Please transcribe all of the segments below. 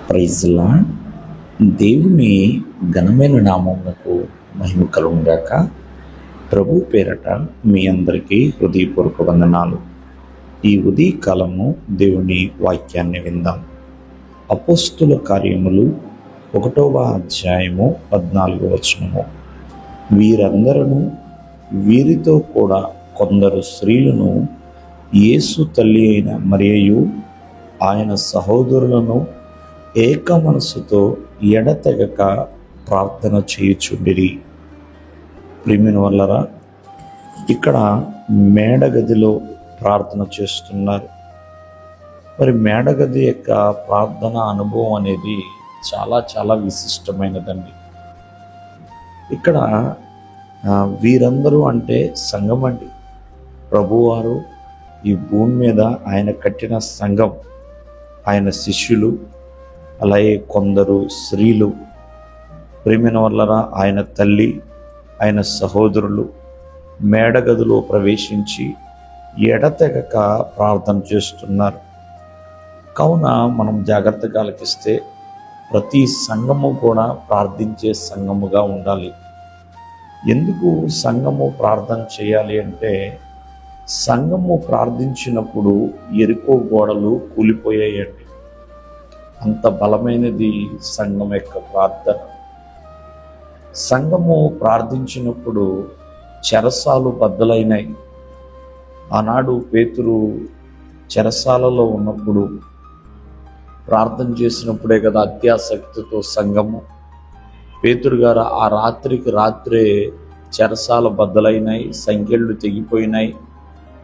Praise lord. దేవుని ఘనమైన నామమునకు మహిమ కలుగుగాక. ప్రభు పేరట మీ అందరికీ హృదయపూర్వక వందనాలు. ఈ ఉదయకాలము దేవుని వాక్యాన్ని విందాం. అపోస్తుల కార్యములు 1వ అధ్యాయము 14వ వచనము. వీరందరూ వీరితో కూడా కొందరు స్త్రీలను యేసు తల్లి అయిన మరియయు ఆయన సహోదరులను ఏక మనసుతో ఎడతెగక ప్రార్థన చేయుచుండిరి. ప్రియమైన వాళ్ళరా, ఇక్కడ మేడగదిలో ప్రార్థన చేస్తున్నారు. మరి మేడగది యొక్క ప్రార్థన అనుభవం అనేది చాలా చాలా విశిష్టమైనదండి. ఇక్కడ వీరందరూ అంటే సంఘం అండి. ప్రభువారు ఈ భూమి మీద ఆయన కట్టిన సంఘం, ఆయన శిష్యులు, అలాగే కొందరు స్త్రీలు, ప్రియమైన వాళ్ళరా ఆయన తల్లి, ఆయన సహోదరులు మేడగదిలో ప్రవేశించి ఎడతెగక ప్రార్థన చేస్తున్నారు. కావున మనం జాగ్రత్తగా ఆలకిస్తే ప్రతి సంఘము కూడా ప్రార్థించే సంఘముగా ఉండాలి. ఎందుకు సంఘము ప్రార్థన చేయాలి అంటే, సంఘము ప్రార్థించినప్పుడు ఎరికో గోడలు కూలిపోయాయండి. అంత బలమైనది సంఘం యొక్క ప్రార్థన. సంఘము ప్రార్థించినప్పుడు చెరసాలు బద్దలైనాయి. ఆనాడు పేతురు చెరసాలలో ఉన్నప్పుడు ప్రార్థన చేసినప్పుడే కదా అత్యాసక్తితో సంఘము. పేతురు గారు ఆ రాత్రికి రాత్రే చెరసాల బద్దలైనాయి, సంఖ్యలు తెగిపోయినాయి,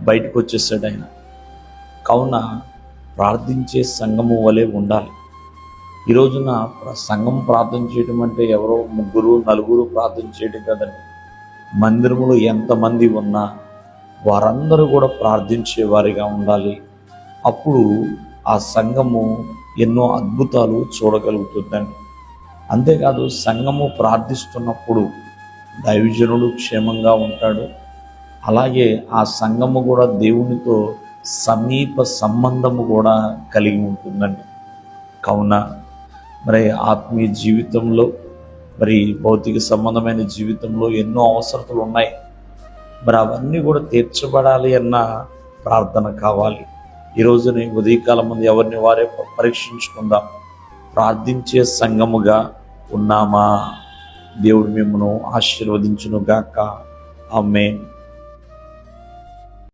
బయటకు వచ్చేసాడు ఆయన. కావున ప్రార్థించే సంఘము వలె ఉండాలి. ఈ రోజున సంఘం ప్రార్థన చేయడం అంటే ఎవరో 3-4 ప్రార్థన చేయడం కదండి. మందిరములో ఎంతమంది ఉన్నా వారందరూ కూడా ప్రార్థించే వారిగా ఉండాలి. అప్పుడు ఆ సంఘము ఎన్నో అద్భుతాలు చూడగలుగుతుందండి. అంతేకాదు, సంఘము ప్రార్థిస్తున్నప్పుడు దైవజనుడు క్షేమంగా ఉంటాడు. అలాగే ఆ సంఘము కూడా దేవునితో సమీప సంబంధము కూడా కలిగి ఉంటుందండి. కావున మరి ఆత్మీయ జీవితంలో, మరి భౌతిక సంబంధమైన జీవితంలో ఎన్నో అవసరతలు ఉన్నాయి. మరి అవన్నీ కూడా తీర్చబడాలి అన్న ప్రార్థన కావాలి. ఈరోజుని ఉదయకాలం ముందు ఎవరిని వారే పరీక్షించుకుందాం. ప్రార్థించే సంఘముగా ఉన్నామా? దేవుడు మిమ్మల్ని ఆశీర్వదించును గాక. ఆమేన్.